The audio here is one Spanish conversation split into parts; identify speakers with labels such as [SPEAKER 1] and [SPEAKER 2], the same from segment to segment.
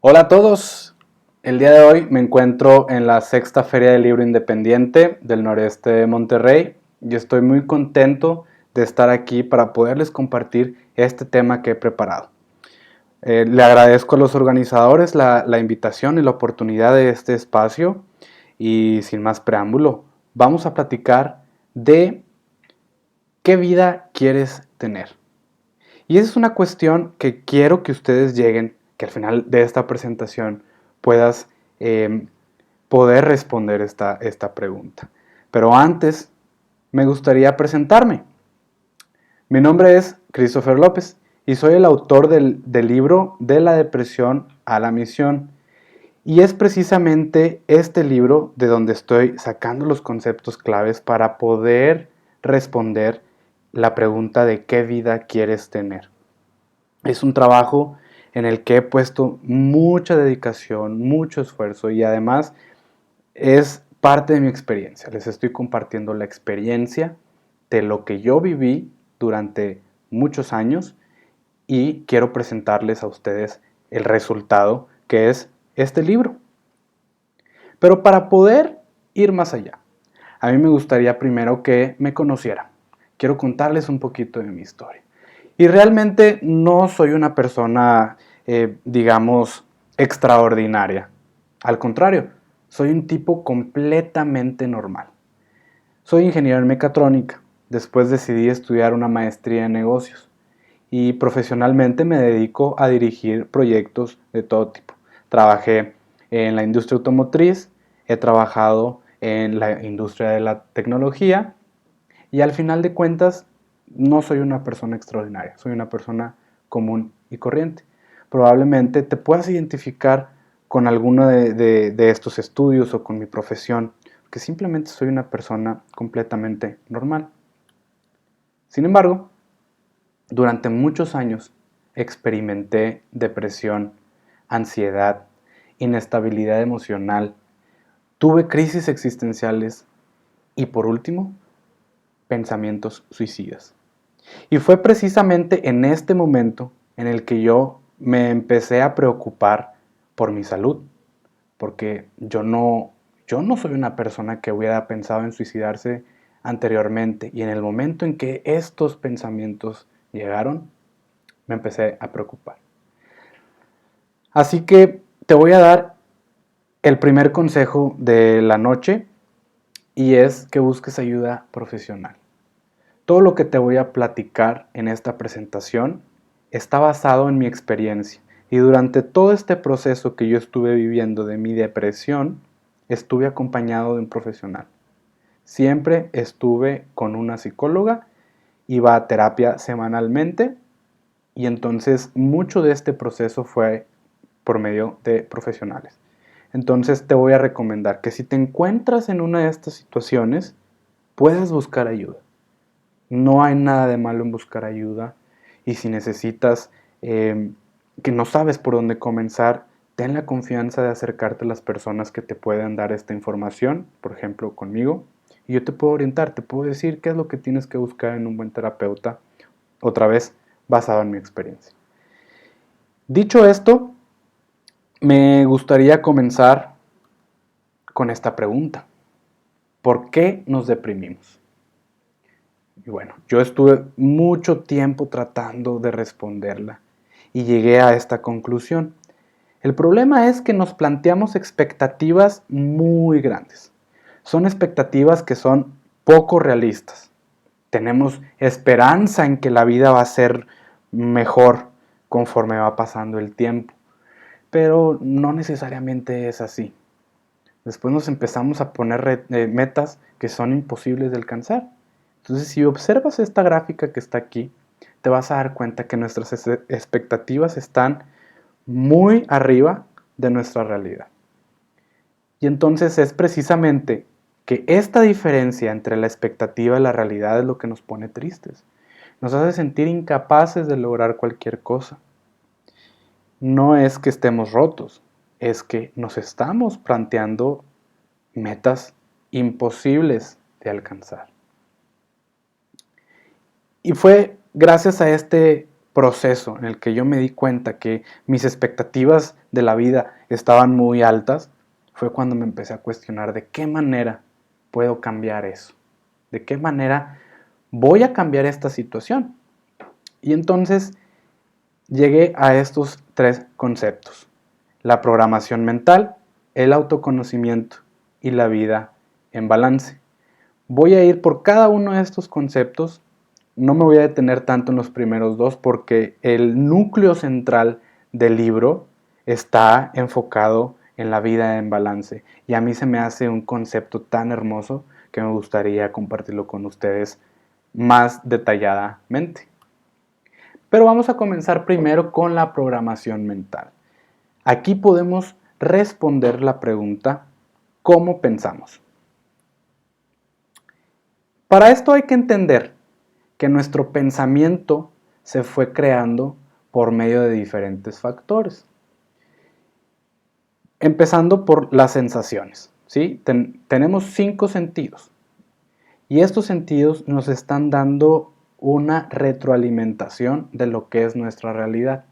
[SPEAKER 1] Hola a todos, el día de hoy me encuentro en la sexta Feria del Libro Independiente del noreste de Monterrey y estoy muy contento de estar aquí para poderles compartir este tema que he preparado. Le agradezco a los organizadores la invitación y la oportunidad de este espacio y sin más preámbulo, vamos a platicar de qué vida quieres tener. Y esa es una cuestión que quiero que ustedes lleguen, que al final de esta presentación puedas eh, poder responder esta pregunta. Pero antes, me gustaría presentarme. Mi nombre es Christopher López y soy el autor del libro De la depresión a la misión. Y es precisamente este libro de donde estoy sacando los conceptos claves para poder responder la pregunta de qué vida quieres tener. Es un trabajo en el que he puesto mucha dedicación, mucho esfuerzo y además es parte de mi experiencia. Les estoy compartiendo la experiencia de lo que yo viví durante muchos años y quiero presentarles a ustedes el resultado que es este libro. Pero para poder ir más allá, a mí me gustaría primero que me conocieran. Quiero contarles un poquito de mi historia. Y realmente no soy una persona, digamos, extraordinaria. Al contrario, soy un tipo completamente normal. Soy ingeniero en mecatrónica. Después decidí estudiar una maestría en negocios. Y profesionalmente me dedico a dirigir proyectos de todo tipo. Trabajé en la industria automotriz, he trabajado en la industria de la tecnología y al final de cuentas no soy una persona extraordinaria, soy una persona común y corriente. Probablemente te puedas identificar con alguno de estos estudios o con mi profesión, que simplemente soy una persona completamente normal. Sin embargo, durante muchos años experimenté depresión, ansiedad, inestabilidad emocional, tuve crisis existenciales y por último, pensamientos suicidas. Y fue precisamente en este momento en el que yo me empecé a preocupar por mi salud, porque yo no soy una persona que hubiera pensado en suicidarse anteriormente y en el momento en que estos pensamientos llegaron, me empecé a preocupar. Así que te voy a dar el primer consejo de la noche y es que busques ayuda profesional. Todo lo que te voy a platicar en esta presentación está basado en mi experiencia y durante todo este proceso que yo estuve viviendo de mi depresión, estuve acompañado de un profesional. Siempre estuve con una psicóloga, iba a terapia semanalmente y entonces mucho de este proceso fue por medio de profesionales. Entonces te voy a recomendar que si te encuentras en una de estas situaciones, puedas buscar ayuda. No hay nada de malo en buscar ayuda y si necesitas que no sabes por dónde comenzar, ten la confianza de acercarte a las personas que te puedan dar esta información, por ejemplo conmigo, y yo te puedo orientar, te puedo decir qué es lo que tienes que buscar en un buen terapeuta, otra vez basado en mi experiencia. Dicho esto, me gustaría comenzar con esta pregunta. ¿Por qué nos deprimimos? Y bueno, yo estuve mucho tiempo tratando de responderla y llegué a esta conclusión. El problema es que nos planteamos expectativas muy grandes. Son expectativas que son poco realistas. Tenemos esperanza en que la vida va a ser mejor conforme va pasando el tiempo, pero no necesariamente es así. Después nos empezamos a poner metas que son imposibles de alcanzar. Entonces, si observas esta gráfica que está aquí, te vas a dar cuenta que nuestras expectativas están muy arriba de nuestra realidad. Y entonces es precisamente que esta diferencia entre la expectativa y la realidad es lo que nos pone tristes. Nos hace sentir incapaces de lograr cualquier cosa. No es que estemos rotos, es que nos estamos planteando metas imposibles de alcanzar. Y fue gracias a este proceso en el que yo me di cuenta que mis expectativas de la vida estaban muy altas, fue cuando me empecé a cuestionar de qué manera puedo cambiar eso, de qué manera voy a cambiar esta situación. Y entonces llegué a estos 3 conceptos: la programación mental, el autoconocimiento y la vida en balance. Voy a ir por cada uno de estos conceptos. No me voy a detener tanto en los primeros 2 porque el núcleo central del libro está enfocado en la vida en balance. Y a mí se me hace un concepto tan hermoso que me gustaría compartirlo con ustedes más detalladamente. Pero vamos a comenzar primero con la programación mental. Aquí podemos responder la pregunta: ¿cómo pensamos? Para esto hay que entender que nuestro pensamiento se fue creando por medio de diferentes factores. Empezando por las sensaciones, ¿sí? Tenemos 5 sentidos y estos sentidos nos están dando una retroalimentación de lo que es nuestra realidad.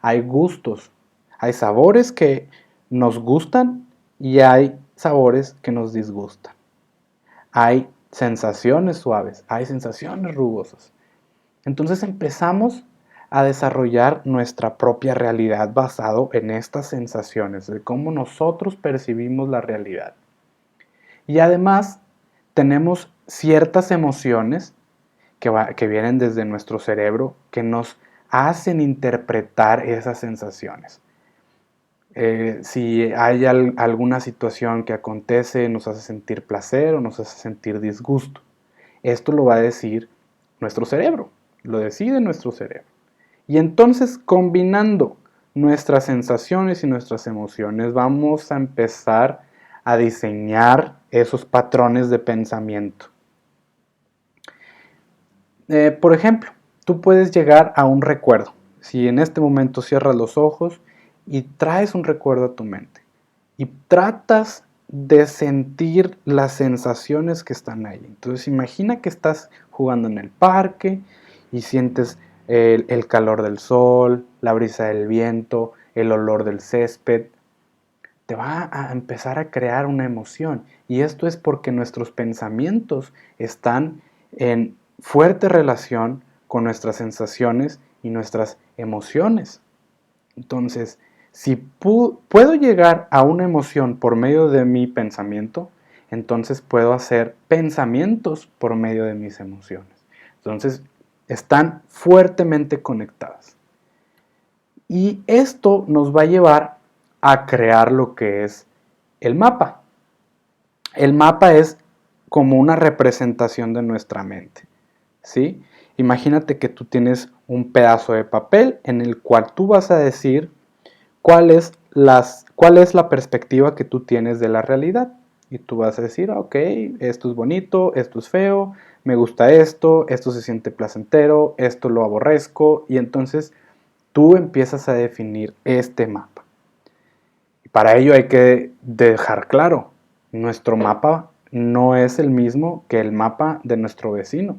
[SPEAKER 1] Hay gustos, hay sabores que nos gustan y hay sabores que nos disgustan. Hay sensaciones suaves, hay sensaciones rugosas. Entonces empezamos a desarrollar nuestra propia realidad basado en estas sensaciones, de cómo nosotros percibimos la realidad. Y además tenemos ciertas emociones que vienen desde nuestro cerebro que nos hacen interpretar esas sensaciones. Si hay alguna situación que acontece, nos hace sentir placer o nos hace sentir disgusto. Esto lo va a decir nuestro cerebro, lo decide nuestro cerebro. Y entonces, combinando nuestras sensaciones y nuestras emociones, vamos a empezar a diseñar esos patrones de pensamiento. Por ejemplo, tú puedes llegar a un recuerdo. Si en este momento cierras los ojos y traes un recuerdo a tu mente y tratas de sentir las sensaciones que están ahí. Entonces imagina que estás jugando en el parque y sientes el calor del sol, la brisa del viento, el olor del césped. Te va a empezar a crear una emoción, y esto es porque nuestros pensamientos están en fuerte relación con nuestras sensaciones y nuestras emociones. Entonces, si puedo llegar a una emoción por medio de mi pensamiento, entonces puedo hacer pensamientos por medio de mis emociones. Entonces, están fuertemente conectadas. Y esto nos va a llevar a crear lo que es el mapa. El mapa es como una representación de nuestra mente, ¿sí? Imagínate que tú tienes un pedazo de papel en el cual tú vas a decir cuál es la perspectiva que tú tienes de la realidad. Y tú vas a decir, ok, esto es bonito, esto es feo, me gusta esto se siente placentero, esto lo aborrezco. Y entonces tú empiezas a definir este mapa. Y para ello hay que dejar claro, nuestro mapa no es el mismo que el mapa de nuestro vecino,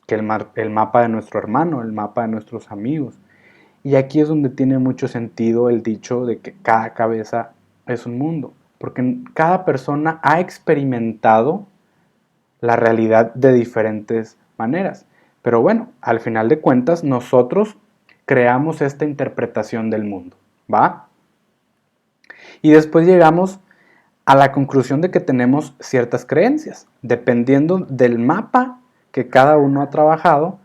[SPEAKER 1] que el mapa de nuestro hermano, el mapa de nuestros amigos. Y aquí es donde tiene mucho sentido el dicho de que cada cabeza es un mundo, porque cada persona ha experimentado la realidad de diferentes maneras. Pero bueno, al final de cuentas nosotros creamos esta interpretación del mundo, ¿va? Y después llegamos a la conclusión de que tenemos ciertas creencias. Dependiendo del mapa que cada uno ha trabajado,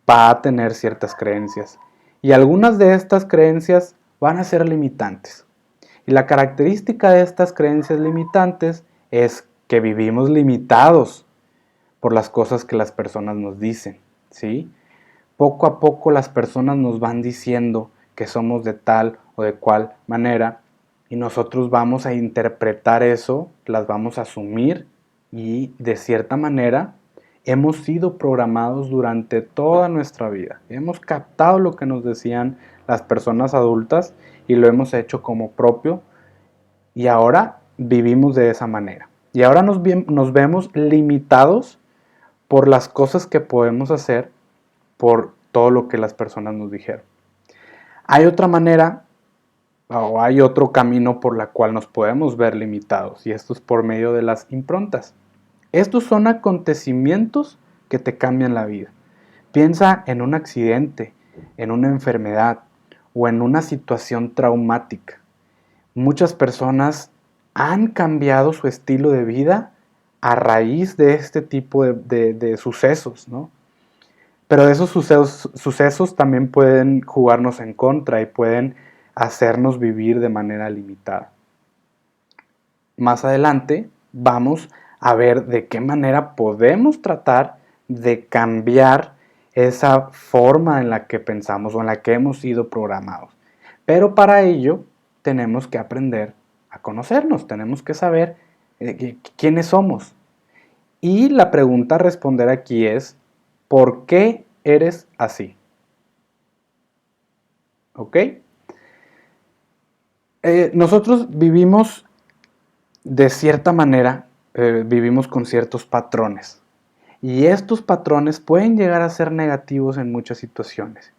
[SPEAKER 1] va a tener ciertas creencias. Y algunas de estas creencias van a ser limitantes. Y la característica de estas creencias limitantes es que vivimos limitados por las cosas que las personas nos dicen, ¿sí? Poco a poco las personas nos van diciendo que somos de tal o de cual manera y nosotros vamos a interpretar eso, las vamos a asumir y de cierta manera hemos sido programados durante toda nuestra vida. Hemos captado lo que nos decían las personas adultas y lo hemos hecho como propio y ahora vivimos de esa manera. Y ahora nos vemos limitados por las cosas que podemos hacer, por todo lo que las personas nos dijeron. Hay otra manera o hay otro camino por la cual nos podemos ver limitados, y esto es por medio de las improntas. Estos son acontecimientos que te cambian la vida. Piensa en un accidente, en una enfermedad o en una situación traumática. Muchas personas han cambiado su estilo de vida a raíz de este tipo de sucesos, ¿no? Pero esos sucesos también pueden jugarnos en contra y pueden hacernos vivir de manera limitada. Más adelante vamos a ver de qué manera podemos tratar de cambiar esa forma en la que pensamos o en la que hemos sido programados. Pero para ello tenemos que aprender a conocernos, tenemos que saber quiénes somos. Y la pregunta a responder aquí es, ¿por qué eres así? ¿Ok? Nosotros vivimos de cierta manera, vivimos con ciertos patrones. Y estos patrones pueden llegar a ser negativos en muchas situaciones.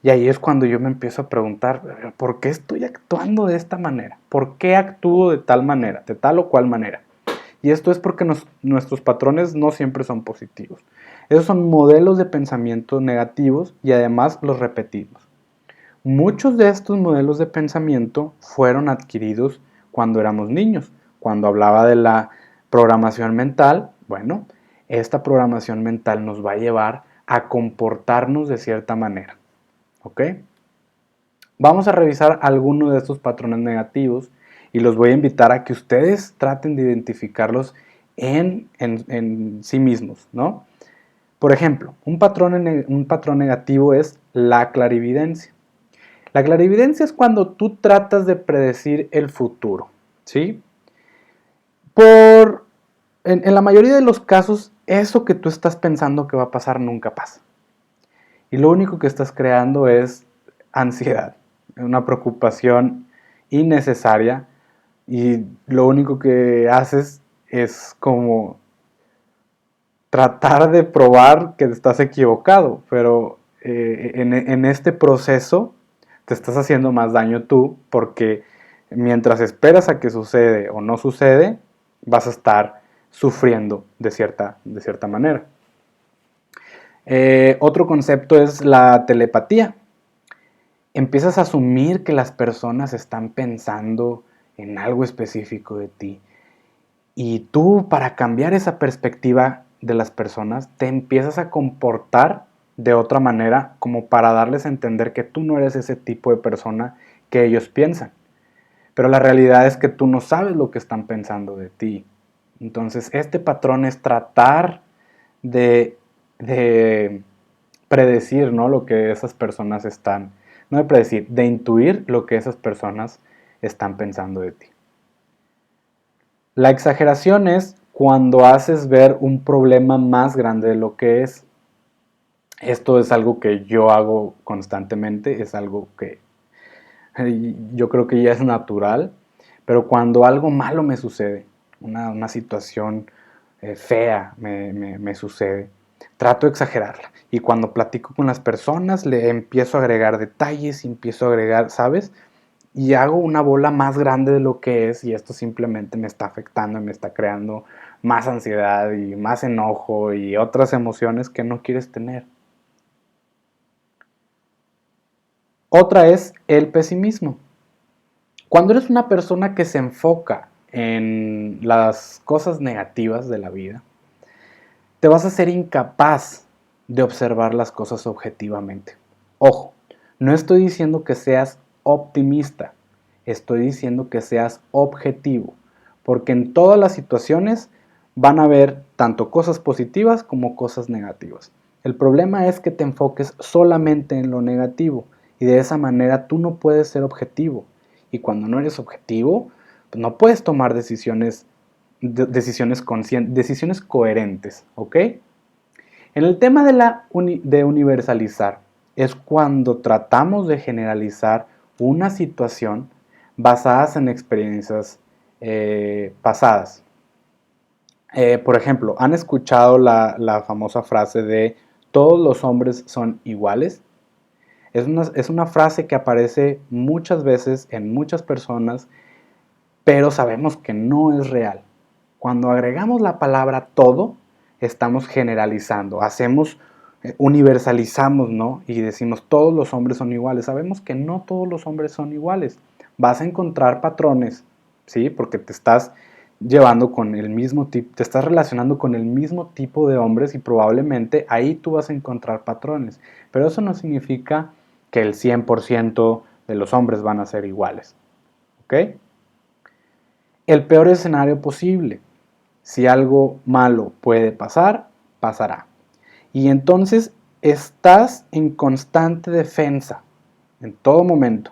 [SPEAKER 1] Y ahí es cuando yo me empiezo a preguntar, ¿por qué estoy actuando de esta manera? ¿Por qué actúo de tal manera, de tal o cual manera? Y esto es porque nuestros patrones no siempre son positivos. Esos son modelos de pensamiento negativos y además los repetimos. Muchos de estos modelos de pensamiento fueron adquiridos cuando éramos niños. Cuando hablaba de la programación mental, bueno, esta programación mental nos va a llevar a comportarnos de cierta manera. ¿Ok? Vamos a revisar algunos de estos patrones negativos y los voy a invitar a que ustedes traten de identificarlos en sí mismos, ¿no? Por ejemplo, un patrón negativo es la clarividencia. La clarividencia es cuando tú tratas de predecir el futuro, ¿sí? En la mayoría de los casos, eso que tú estás pensando que va a pasar nunca pasa. Y lo único que estás creando es ansiedad, una preocupación innecesaria, y lo único que haces es como tratar de probar que estás equivocado, pero en este proceso te estás haciendo más daño tú, porque mientras esperas a que sucede o no sucede, vas a estar sufriendo de cierta manera. Otro concepto es la telepatía. Empiezas a asumir que las personas están pensando en algo específico de ti. Y tú, para cambiar esa perspectiva de las personas, te empiezas a comportar de otra manera, como para darles a entender que tú no eres ese tipo de persona que ellos piensan. Pero la realidad es que tú no sabes lo que están pensando de ti. Entonces, este patrón es tratar de predecir, ¿no?, lo que esas personas están, no de predecir, de intuir lo que esas personas están pensando de ti. La exageración es cuando haces ver un problema más grande de lo que es. Esto es algo que yo hago constantemente, es algo que yo creo que ya es natural, pero cuando algo malo me sucede, una situación fea me sucede, trato de exagerarla. Y cuando platico con las personas, le empiezo a agregar detalles, empiezo a agregar, ¿sabes? Y hago una bola más grande de lo que es, y esto simplemente me está afectando y me está creando más ansiedad y más enojo y otras emociones que no quieres tener. Otra es el pesimismo. Cuando eres una persona que se enfoca en las cosas negativas de la vida, te vas a ser incapaz de observar las cosas objetivamente. Ojo, no estoy diciendo que seas optimista, estoy diciendo que seas objetivo, porque en todas las situaciones van a haber tanto cosas positivas como cosas negativas. El problema es que te enfoques solamente en lo negativo, y de esa manera tú no puedes ser objetivo. Y cuando no eres objetivo, pues no puedes tomar decisiones conscientes, decisiones coherentes, ¿ok? En el tema de universalizar, es cuando tratamos de generalizar una situación basadas en experiencias pasadas. Por ejemplo, ¿han escuchado la famosa frase de todos los hombres son iguales. Es una frase que aparece muchas veces en muchas personas, pero sabemos que no es real. Cuando agregamos la palabra todo, estamos generalizando, universalizamos, ¿no? Y decimos todos los hombres son iguales. Sabemos que no todos los hombres son iguales. Vas a encontrar patrones, ¿sí? Porque te estás llevando con el mismo tipo, te estás relacionando con el mismo tipo de hombres y probablemente ahí tú vas a encontrar patrones. Pero eso no significa que el 100% de los hombres van a ser iguales, ¿ok? El peor escenario posible. Si algo malo puede pasar, pasará. Y entonces estás en constante defensa, en todo momento.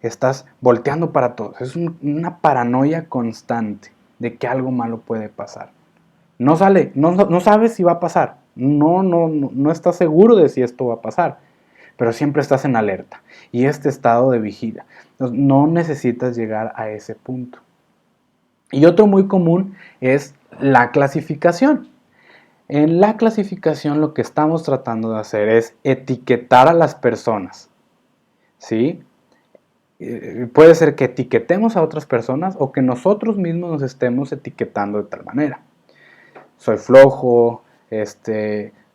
[SPEAKER 1] Estás volteando para todos. Es una paranoia constante de que algo malo puede pasar. No sabes si va a pasar. No estás seguro de si esto va a pasar. Pero siempre estás en alerta. Y este estado de vigilia. No necesitas llegar a ese punto. Y otro muy común es la clasificación. En la clasificación lo que estamos tratando de hacer es etiquetar a las personas, ¿sí? Puede ser que etiquetemos a otras personas o que nosotros mismos nos estemos etiquetando de tal manera. Soy flojo,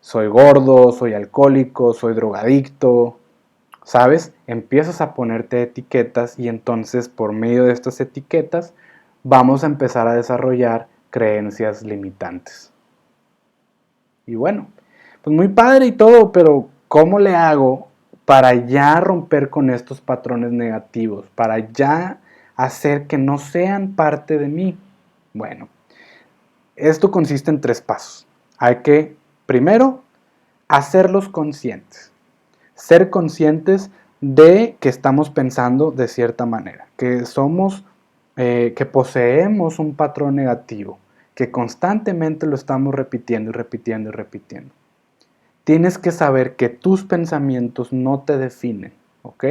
[SPEAKER 1] soy gordo, soy alcohólico, soy drogadicto, ¿sabes? Empiezas a ponerte etiquetas y entonces por medio de estas etiquetas vamos a empezar a desarrollar creencias limitantes. Y bueno, pues muy padre y todo, pero ¿cómo le hago para ya romper con estos patrones negativos? Para ya hacer que no sean parte de mí. Bueno, esto consiste en 3 pasos. Hay que, primero, hacerlos conscientes. Ser conscientes de que estamos pensando de cierta manera, que poseemos un patrón negativo, que constantemente lo estamos repitiendo y repitiendo y repitiendo. Tienes que saber que tus pensamientos no te definen, ¿ok?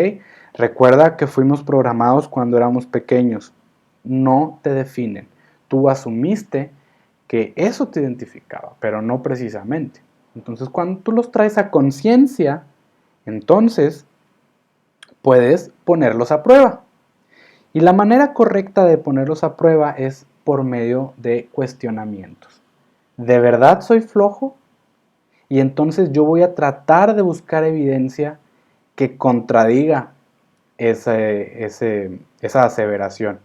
[SPEAKER 1] Recuerda que fuimos programados cuando éramos pequeños, no te definen. Tú asumiste que eso te identificaba, pero no precisamente. Entonces, cuando tú los traes a conciencia, entonces puedes ponerlos a prueba. Y la manera correcta de ponerlos a prueba es por medio de cuestionamientos. ¿De verdad soy flojo? Y entonces yo voy a tratar de buscar evidencia que contradiga esa aseveración.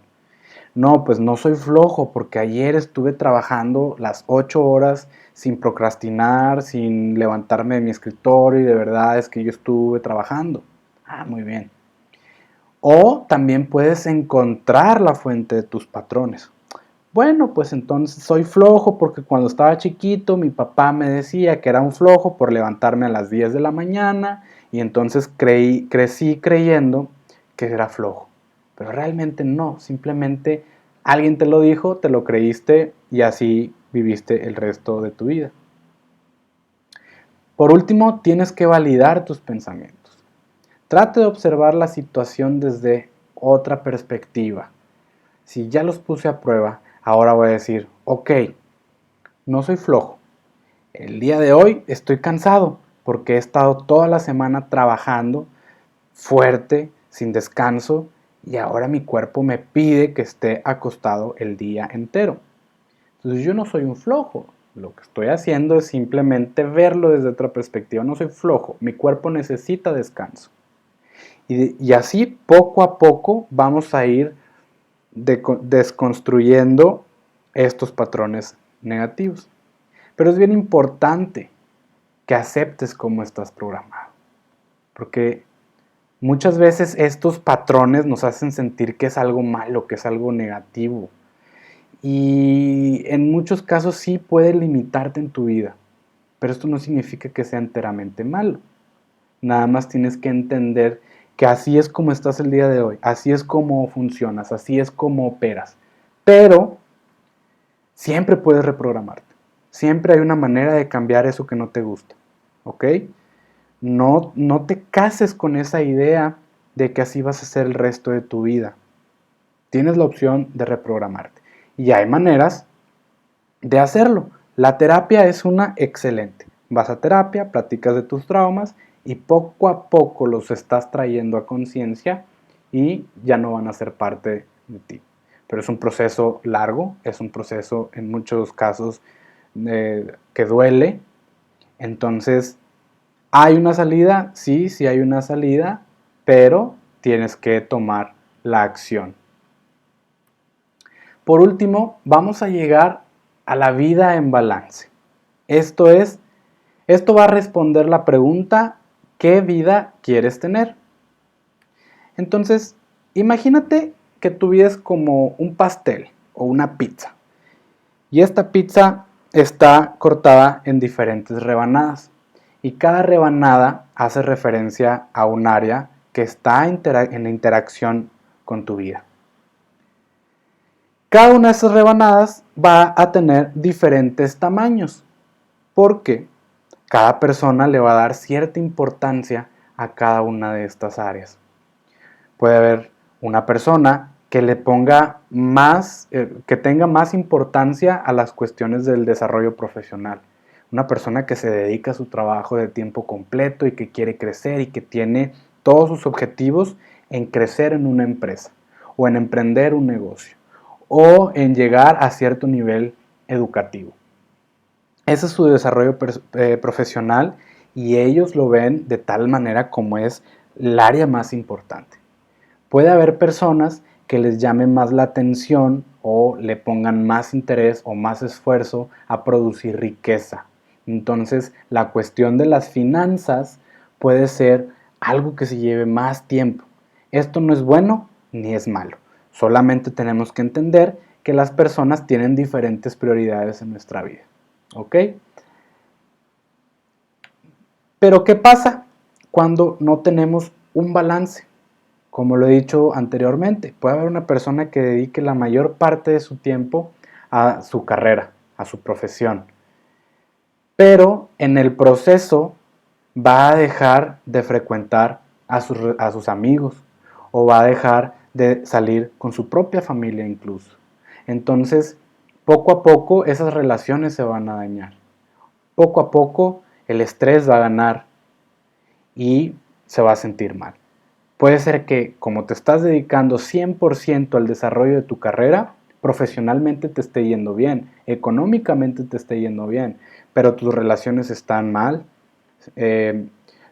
[SPEAKER 1] No, pues no soy flojo porque ayer estuve trabajando las 8 horas sin procrastinar, sin levantarme de mi escritorio y de verdad es que yo estuve trabajando. Ah, muy bien. O también puedes encontrar la fuente de tus patrones. Bueno, pues entonces soy flojo porque cuando estaba chiquito mi papá me decía que era un flojo por levantarme a las 10 de la mañana y entonces crecí creyendo que era flojo. Pero realmente no, simplemente alguien te lo dijo, te lo creíste y así viviste el resto de tu vida. Por último, tienes que validar tus pensamientos. Trate de observar la situación desde otra perspectiva. Si ya los puse a prueba, ahora voy a decir, ok, no soy flojo. El día de hoy estoy cansado porque he estado toda la semana trabajando fuerte, sin descanso, y ahora mi cuerpo me pide que esté acostado el día entero. Entonces yo no soy un flojo. Lo que estoy haciendo es simplemente verlo desde otra perspectiva. No soy flojo, mi cuerpo necesita descanso. Y así poco a poco vamos a ir desconstruyendo estos patrones negativos. Pero es bien importante que aceptes cómo estás programado. Porque muchas veces estos patrones nos hacen sentir que es algo malo, que es algo negativo. Y en muchos casos sí puede limitarte en tu vida. Pero esto no significa que sea enteramente malo. Nada más tienes que entender que así es como estás el día de hoy, así es como funcionas, así es como operas. Pero siempre puedes reprogramarte. Siempre hay una manera de cambiar eso que no te gusta. ¿Ok? No te cases con esa idea de que así vas a ser el resto de tu vida. Tienes la opción de reprogramarte. Y hay maneras de hacerlo. La terapia es una excelente. Vas a terapia, platicas de tus traumas y poco a poco los estás trayendo a conciencia y ya no van a ser parte de ti. Pero es un proceso largo, es un proceso en muchos casos que duele. Entonces, ¿hay una salida? Sí, sí hay una salida, pero tienes que tomar la acción. Por último, vamos a llegar a la vida en balance. Esto va a responder la pregunta, ¿qué vida quieres tener? Entonces, imagínate que tu vida es como un pastel o una pizza. Y esta pizza está cortada en diferentes rebanadas. Y cada rebanada hace referencia a un área que está en interacción con tu vida. Cada una de esas rebanadas va a tener diferentes tamaños, porque cada persona le va a dar cierta importancia a cada una de estas áreas. Puede haber una persona que le ponga más, que tenga más importancia a las cuestiones del desarrollo profesional. Una persona que se dedica a su trabajo de tiempo completo y que quiere crecer y que tiene todos sus objetivos en crecer en una empresa o en emprender un negocio o en llegar a cierto nivel educativo. Ese es su desarrollo profesional y ellos lo ven de tal manera como es el área más importante. Puede haber personas que les llame más la atención o le pongan más interés o más esfuerzo a producir riqueza. Entonces, la cuestión de las finanzas puede ser algo que se lleve más tiempo. Esto no es bueno ni es malo. Solamente tenemos que entender que las personas tienen diferentes prioridades en nuestra vida. ¿Ok? Pero ¿qué pasa cuando no tenemos un balance? Como lo he dicho anteriormente, puede haber una persona que dedique la mayor parte de su tiempo a su carrera, a su profesión, pero en el proceso va a dejar de frecuentar a sus amigos o va a dejar de salir con su propia familia incluso. Entonces, poco a poco esas relaciones se van a dañar. Poco a poco el estrés va a ganar y se va a sentir mal. Puede ser que como te estás dedicando 100% al desarrollo de tu carrera, profesionalmente te esté yendo bien, económicamente te esté yendo bien, pero tus relaciones están mal, eh,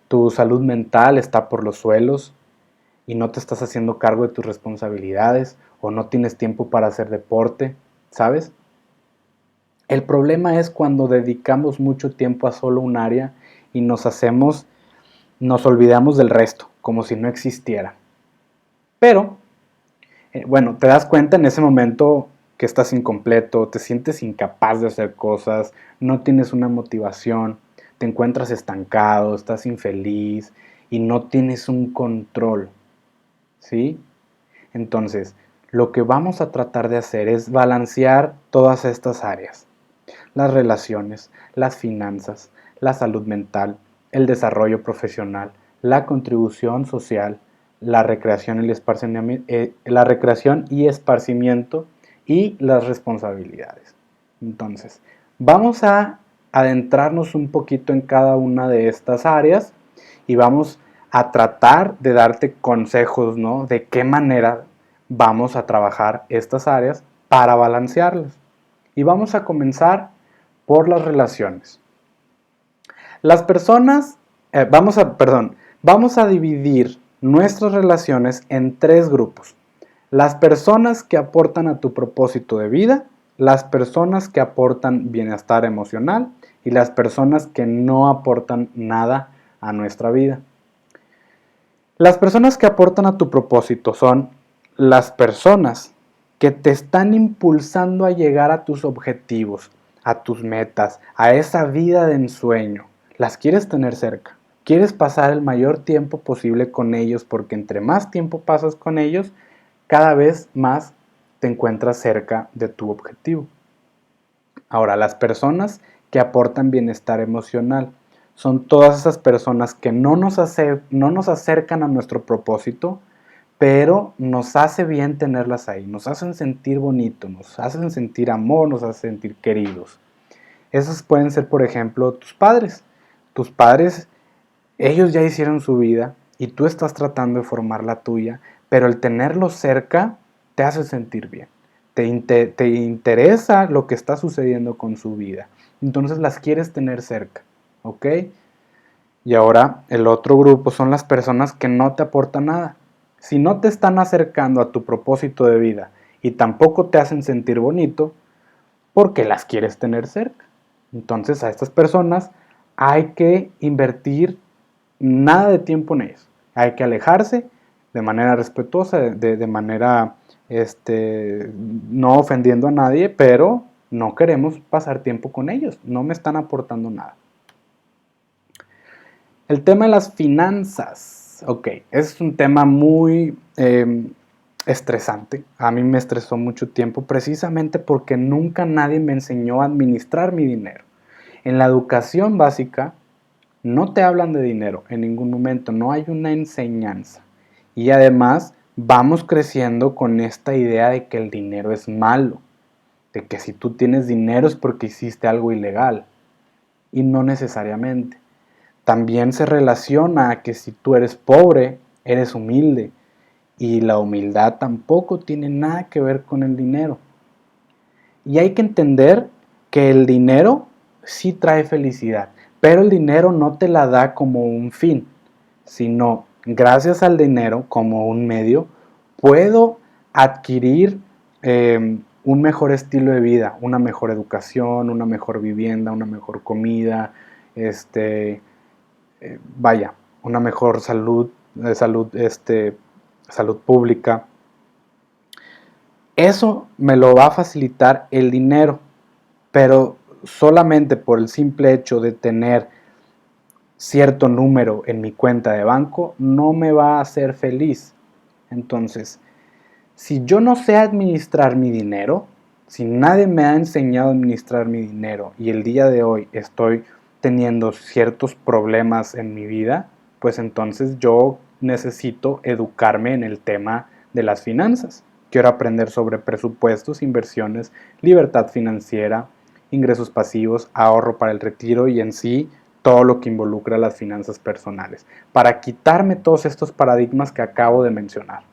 [SPEAKER 1] tu salud mental está por los suelos y no te estás haciendo cargo de tus responsabilidades o no tienes tiempo para hacer deporte, ¿sabes? El problema es cuando dedicamos mucho tiempo a solo un área y nos olvidamos del resto, como si no existiera. Pero, bueno, te das cuenta en ese momento que estás incompleto, te sientes incapaz de hacer cosas, no tienes una motivación, te encuentras estancado, estás infeliz y no tienes un control, ¿sí? Entonces, lo que vamos a tratar de hacer es balancear todas estas áreas: las relaciones, las finanzas, la salud mental, el desarrollo profesional, la contribución social, la recreación y esparcimiento y las responsabilidades. Entonces, vamos a adentrarnos un poquito en cada una de estas áreas y vamos a tratar de darte consejos, ¿no? De qué manera vamos a trabajar estas áreas para balancearlas. Y vamos a comenzar por las relaciones. Las personas, vamos a dividir nuestras relaciones en tres grupos: las personas que aportan a tu propósito de vida, las personas que aportan bienestar emocional y las personas que no aportan nada a nuestra vida. Las personas que aportan a tu propósito son las personas que te están impulsando a llegar a tus objetivos, a tus metas, a esa vida de ensueño. Las quieres tener cerca. Quieres pasar el mayor tiempo posible con ellos porque entre más tiempo pasas con ellos, cada vez más te encuentras cerca de tu objetivo. Ahora, las personas que aportan bienestar emocional son todas esas personas que no nos acercan a nuestro propósito, pero nos hace bien tenerlas ahí, nos hacen sentir bonito, nos hacen sentir amor, nos hacen sentir queridos. Esos pueden ser, por ejemplo, tus padres. tus padres, ellos ya hicieron su vida y tú estás tratando de formar la tuya, pero el tenerlos cerca te hace sentir bien. Te interesa lo que está sucediendo con su vida. Entonces las quieres tener cerca, ¿ok? Y ahora el otro grupo son las personas que no te aportan nada. Si no te están acercando a tu propósito de vida y tampoco te hacen sentir bonito, ¿por qué las quieres tener cerca? Entonces a estas personas hay que invertir nada de tiempo en ellos. Hay que alejarse de manera respetuosa, de manera no ofendiendo a nadie, pero no queremos pasar tiempo con ellos. No me están aportando nada. El tema de las finanzas. Ok, es un tema muy estresante. A mí me estresó mucho tiempo precisamente porque nunca nadie me enseñó a administrar mi dinero. En la educación básica no te hablan de dinero en ningún momento, no hay una enseñanza. Y además vamos creciendo con esta idea de que el dinero es malo, de que si tú tienes dinero es porque hiciste algo ilegal. Y no necesariamente. También se relaciona a que si tú eres pobre, eres humilde. Y la humildad tampoco tiene nada que ver con el dinero. Y hay que entender que el dinero sí trae felicidad, pero el dinero no te la da como un fin, sino gracias al dinero como un medio, puedo adquirir un mejor estilo de vida, una mejor educación, una mejor vivienda, una mejor comida, vaya, una mejor salud pública. Eso me lo va a facilitar el dinero, pero solamente por el simple hecho de tener cierto número en mi cuenta de banco no me va a hacer feliz. Entonces, si yo no sé administrar mi dinero, si nadie me ha enseñado a administrar mi dinero y el día de hoy estoy teniendo ciertos problemas en mi vida, pues entonces yo necesito educarme en el tema de las finanzas. Quiero aprender sobre presupuestos, inversiones, libertad financiera, ingresos pasivos, ahorro para el retiro y en sí todo lo que involucra las finanzas personales, para quitarme todos estos paradigmas que acabo de mencionar.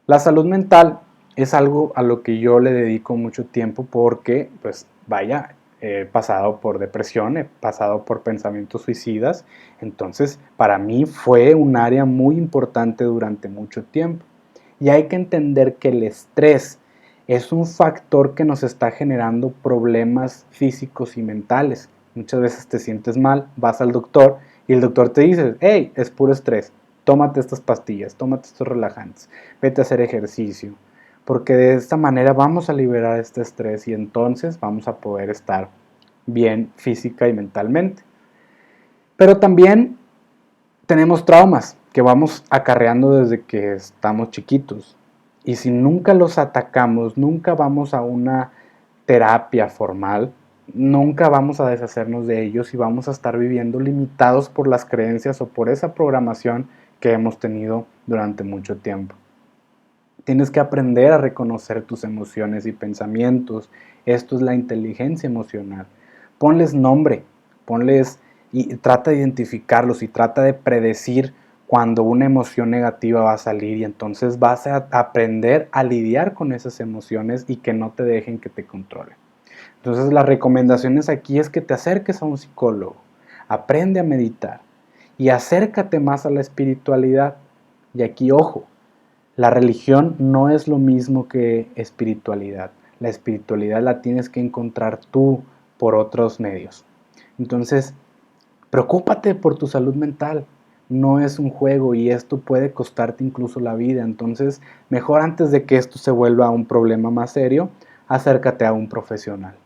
[SPEAKER 1] La salud mental es algo a lo que yo le dedico mucho tiempo porque, pues vaya, he pasado por depresión, he pasado por pensamientos suicidas, entonces para mí fue un área muy importante durante mucho tiempo. Y hay que entender que el estrés es un factor que nos está generando problemas físicos y mentales. Muchas veces te sientes mal, vas al doctor y el doctor te dice, hey, es puro estrés, tómate estas pastillas, tómate estos relajantes, vete a hacer ejercicio, porque de esta manera vamos a liberar este estrés y entonces vamos a poder estar bien física y mentalmente. Pero también tenemos traumas que vamos acarreando desde que estamos chiquitos. Y si nunca los atacamos, nunca vamos a una terapia formal, nunca vamos a deshacernos de ellos y vamos a estar viviendo limitados por las creencias o por esa programación que hemos tenido durante mucho tiempo. Tienes que aprender a reconocer tus emociones y pensamientos. Esto es la inteligencia emocional. Ponles nombre, ponles y trata de identificarlos y trata de predecir cuando una emoción negativa va a salir y entonces vas a aprender a lidiar con esas emociones y que no te dejen que te controlen. Entonces las recomendaciones aquí es que te acerques a un psicólogo, aprende a meditar y acércate más a la espiritualidad. Y aquí, ojo, la religión no es lo mismo que espiritualidad. La espiritualidad la tienes que encontrar tú por otros medios. Entonces, preocúpate por tu salud mental. No es un juego y esto puede costarte incluso la vida. Entonces, mejor antes de que esto se vuelva un problema más serio, acércate a un profesional.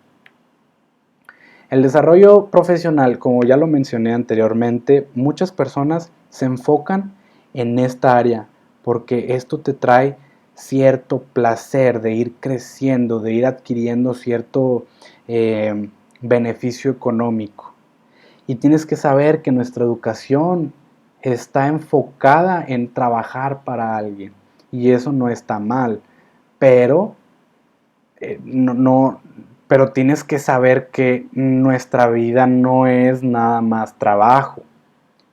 [SPEAKER 1] El desarrollo profesional, como ya lo mencioné anteriormente, muchas personas se enfocan en esta área porque esto te trae cierto placer de ir creciendo, de ir adquiriendo cierto beneficio económico. Y tienes que saber que nuestra educación está enfocada en trabajar para alguien y eso no está mal, pero no Pero tienes que saber que nuestra vida no es nada más trabajo.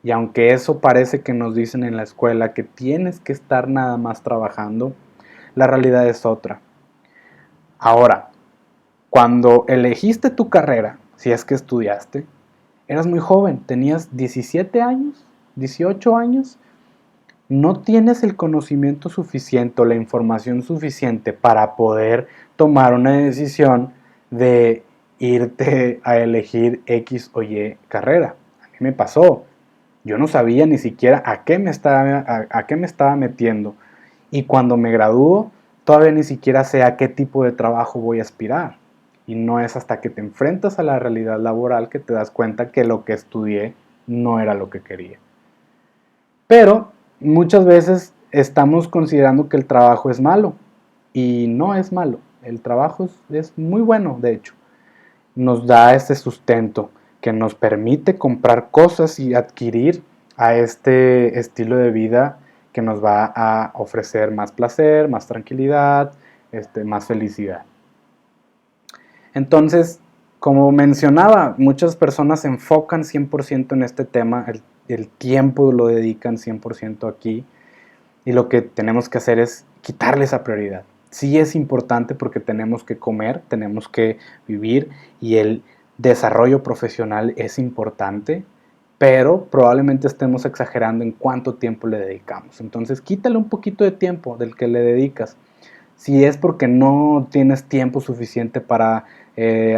[SPEAKER 1] Y aunque eso parece que nos dicen en la escuela que tienes que estar nada más trabajando, la realidad es otra. Ahora, cuando elegiste tu carrera, si es que estudiaste, eras muy joven, tenías 17 años, 18 años, no tienes el conocimiento suficiente o la información suficiente para poder tomar una decisión de irte a elegir X o Y carrera. A mí me pasó. Yo no sabía ni siquiera a qué me estaba metiendo. Y cuando me gradúo, todavía ni siquiera sé a qué tipo de trabajo voy a aspirar. Y no es hasta que te enfrentas a la realidad laboral que te das cuenta que lo que estudié no era lo que quería. Pero muchas veces estamos considerando que el trabajo es malo. Y no es malo. El trabajo es muy bueno, de hecho. Nos da este sustento que nos permite comprar cosas y adquirir a este estilo de vida que nos va a ofrecer más placer, más tranquilidad, más felicidad. Entonces, como mencionaba, muchas personas se enfocan 100% en este tema, el tiempo lo dedican 100% aquí, y lo que tenemos que hacer es quitarle esa prioridad. Sí es importante porque tenemos que comer, tenemos que vivir y el desarrollo profesional es importante, pero probablemente estemos exagerando en cuánto tiempo le dedicamos. Entonces quítale un poquito de tiempo del que le dedicas. Si es porque no tienes tiempo suficiente para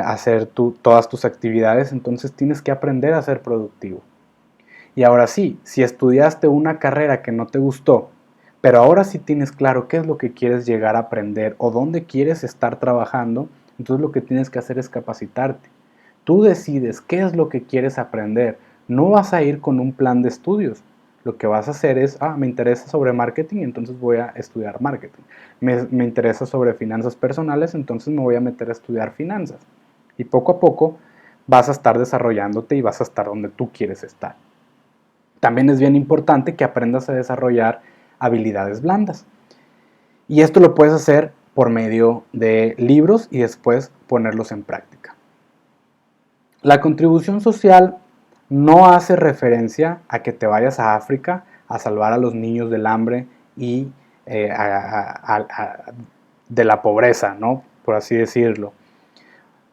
[SPEAKER 1] hacer todas tus actividades, entonces tienes que aprender a ser productivo. Y ahora sí, si estudiaste una carrera que no te gustó, pero ahora sí tienes claro qué es lo que quieres llegar a aprender o dónde quieres estar trabajando, entonces lo que tienes que hacer es capacitarte. Tú decides qué es lo que quieres aprender. No vas a ir con un plan de estudios. Lo que vas a hacer es, me interesa sobre marketing, entonces voy a estudiar marketing. Me interesa sobre finanzas personales, entonces me voy a meter a estudiar finanzas. Y poco a poco vas a estar desarrollándote y vas a estar donde tú quieres estar. También es bien importante que aprendas a desarrollar habilidades blandas. Y esto lo puedes hacer por medio de libros y después ponerlos en práctica. La contribución social no hace referencia a que te vayas a África a salvar a los niños del hambre y de la pobreza, ¿no? Por así decirlo.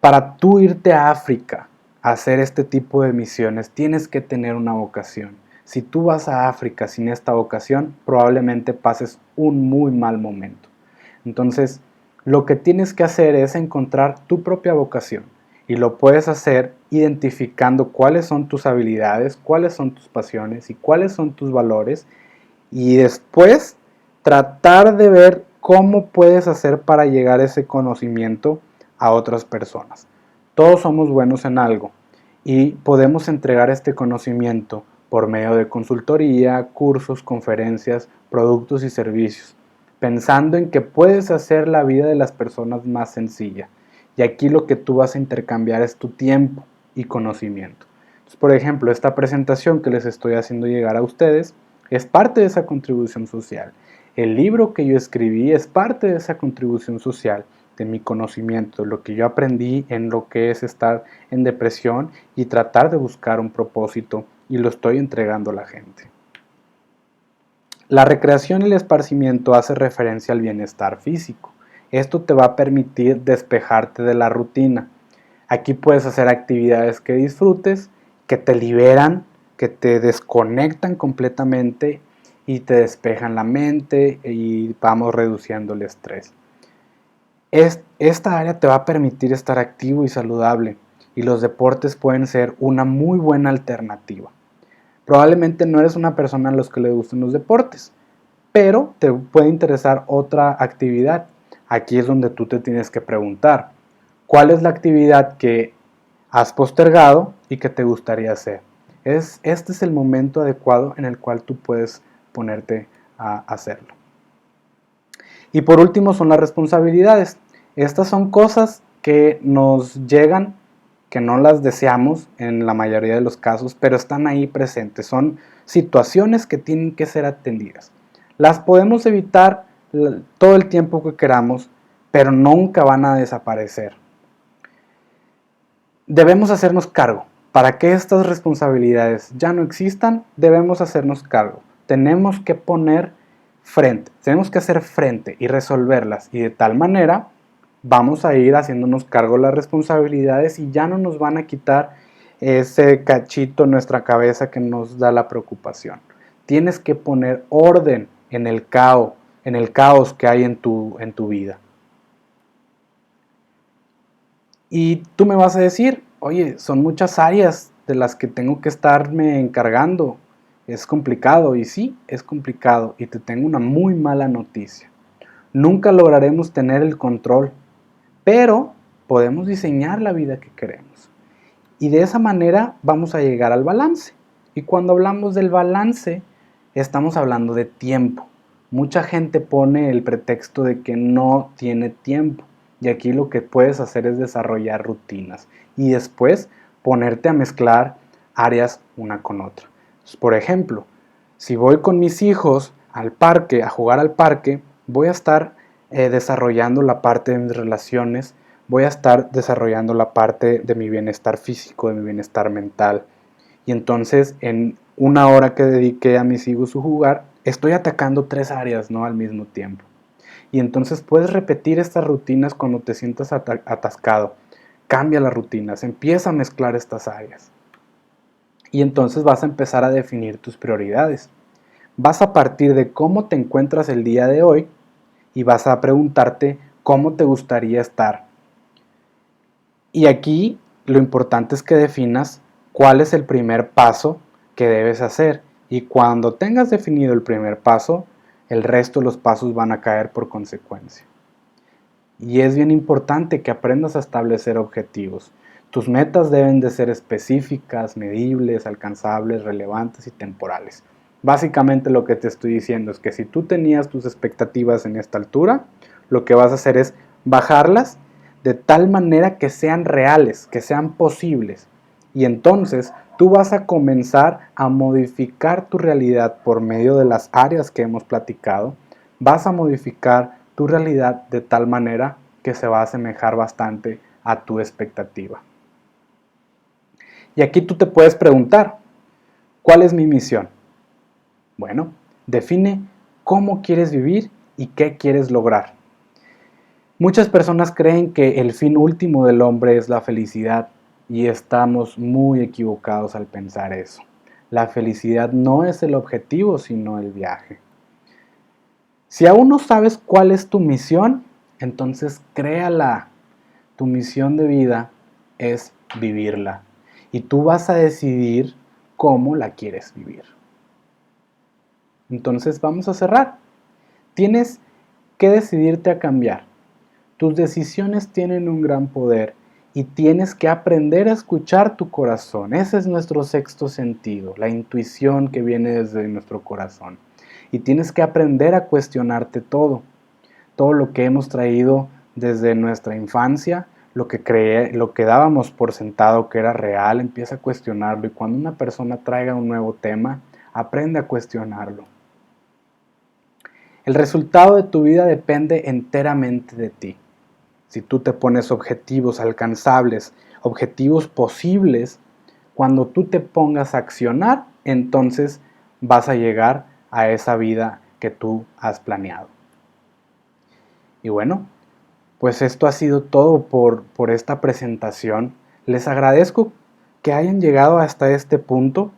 [SPEAKER 1] Para tú irte a África a hacer este tipo de misiones, tienes que tener una vocación. Si tú vas a África sin esta vocación, probablemente pases un muy mal momento. Entonces, lo que tienes que hacer es encontrar tu propia vocación. Y lo puedes hacer identificando cuáles son tus habilidades, cuáles son tus pasiones y cuáles son tus valores. Y después tratar de ver cómo puedes hacer para llegar ese conocimiento a otras personas. Todos somos buenos en algo y podemos entregar este conocimiento por medio de consultoría, cursos, conferencias, productos y servicios, pensando en que puedes hacer la vida de las personas más sencilla. Y aquí lo que tú vas a intercambiar es tu tiempo y conocimiento. Entonces, por ejemplo, esta presentación que les estoy haciendo llegar a ustedes es parte de esa contribución social. El libro que yo escribí es parte de esa contribución social, de mi conocimiento, lo que yo aprendí en lo que es estar en depresión y tratar de buscar un propósito, y lo estoy entregando a la gente. La recreación y el esparcimiento hace referencia al bienestar físico. Esto te va a permitir despejarte de la rutina. Aquí puedes hacer actividades que disfrutes, que te liberan, que te desconectan completamente y te despejan la mente y vamos reduciendo el estrés. Esta área te va a permitir estar activo y saludable, y los deportes pueden ser una muy buena alternativa. Probablemente no eres una persona a los que le gustan los deportes, pero te puede interesar otra actividad. Aquí es donde tú te tienes que preguntar, ¿cuál es la actividad que has postergado y que te gustaría hacer? Este es el momento adecuado en el cual tú puedes ponerte a hacerlo. Y por último son las responsabilidades. Estas son cosas que nos llegan, que no las deseamos en la mayoría de los casos, pero están ahí presentes. Son situaciones que tienen que ser atendidas. Las podemos evitar todo el tiempo que queramos, pero nunca van a desaparecer. Debemos hacernos cargo. Para que estas responsabilidades ya no existan, debemos hacernos cargo. Tenemos que poner frente, tenemos que hacer frente y resolverlas. Y de tal manera vamos a ir haciéndonos cargo de las responsabilidades y ya no nos van a quitar ese cachito en nuestra cabeza que nos da la preocupación. Tienes que poner orden en el caos que hay en tu vida. Y tú me vas a decir, oye, son muchas áreas de las que tengo que estarme encargando. Es complicado, y sí, es complicado. Y te tengo una muy mala noticia. Nunca lograremos tener el control, pero podemos diseñar la vida que queremos. Y de esa manera vamos a llegar al balance. Y cuando hablamos del balance, estamos hablando de tiempo. Mucha gente pone el pretexto de que no tiene tiempo. Y aquí lo que puedes hacer es desarrollar rutinas y después ponerte a mezclar áreas una con otra. Por ejemplo, si voy con mis hijos al parque, a jugar al parque, voy a estar desarrollando la parte de mis relaciones, voy a estar desarrollando la parte de mi bienestar físico, de mi bienestar mental. Y entonces en una hora que dediqué a mis hijos a jugar, estoy atacando 3 áreas, ¿no?, al mismo tiempo. Y entonces puedes repetir estas rutinas cuando te sientas atascado. Cambia las rutinas, empieza a mezclar estas áreas. Y entonces vas a empezar a definir tus prioridades. Vas a partir de cómo te encuentras el día de hoy y vas a preguntarte cómo te gustaría estar. Y aquí lo importante es que definas cuál es el primer paso que debes hacer. Y cuando tengas definido el primer paso, el resto de los pasos van a caer por consecuencia. Y es bien importante que aprendas a establecer objetivos. Tus metas deben de ser específicas, medibles, alcanzables, relevantes y temporales. Básicamente lo que te estoy diciendo es que si tú tenías tus expectativas en esta altura, lo que vas a hacer es bajarlas de tal manera que sean reales, que sean posibles. Y entonces tú vas a comenzar a modificar tu realidad por medio de las áreas que hemos platicado. Vas a modificar tu realidad de tal manera que se va a asemejar bastante a tu expectativa. Y aquí tú te puedes preguntar, ¿cuál es mi misión? Bueno, define cómo quieres vivir y qué quieres lograr. Muchas personas creen que el fin último del hombre es la felicidad y estamos muy equivocados al pensar eso. La felicidad no es el objetivo, sino el viaje. Si aún no sabes cuál es tu misión, entonces créala. Tu misión de vida es vivirla y tú vas a decidir cómo la quieres vivir. Entonces vamos a cerrar. Tienes que decidirte a cambiar. Tus decisiones tienen un gran poder y tienes que aprender a escuchar tu corazón. Ese es nuestro sexto sentido, la intuición que viene desde nuestro corazón. Y tienes que aprender a cuestionarte todo lo que hemos traído desde nuestra infancia, lo que dábamos por sentado que era real, empieza a cuestionarlo. Y cuando una persona traiga un nuevo tema, aprende a cuestionarlo. El resultado de tu vida depende enteramente de ti. Si tú te pones objetivos alcanzables, objetivos posibles, cuando tú te pongas a accionar, entonces vas a llegar a esa vida que tú has planeado. Y bueno, pues esto ha sido todo por esta presentación. Les agradezco que hayan llegado hasta este punto.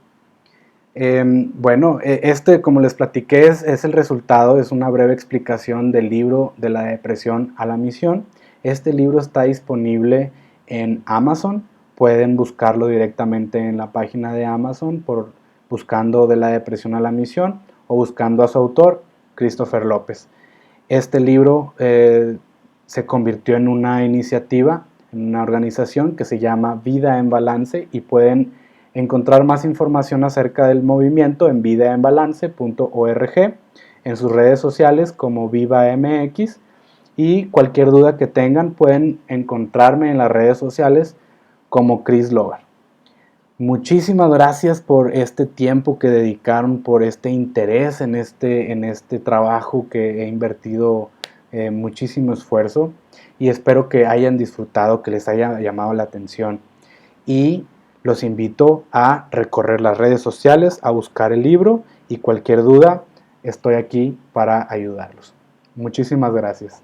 [SPEAKER 1] Bueno, como les platiqué, es el resultado, es una breve explicación del libro De la depresión a la misión. Este libro está disponible en Amazon. Pueden buscarlo directamente en la página de Amazon buscando De la depresión a la misión o buscando a su autor, Christopher López. Este libro se convirtió en una iniciativa, en una organización que se llama Vida en Balance y pueden encontrar más información acerca del movimiento en vidaenbalance.org, en sus redes sociales como VivaMX, y cualquier duda que tengan pueden encontrarme en las redes sociales como Chris Logar. Muchísimas gracias por este tiempo que dedicaron, por este interés en este trabajo que he invertido muchísimo esfuerzo y espero que hayan disfrutado, que les haya llamado la atención. y los invito a recorrer las redes sociales, a buscar el libro y cualquier duda, estoy aquí para ayudarlos. Muchísimas gracias.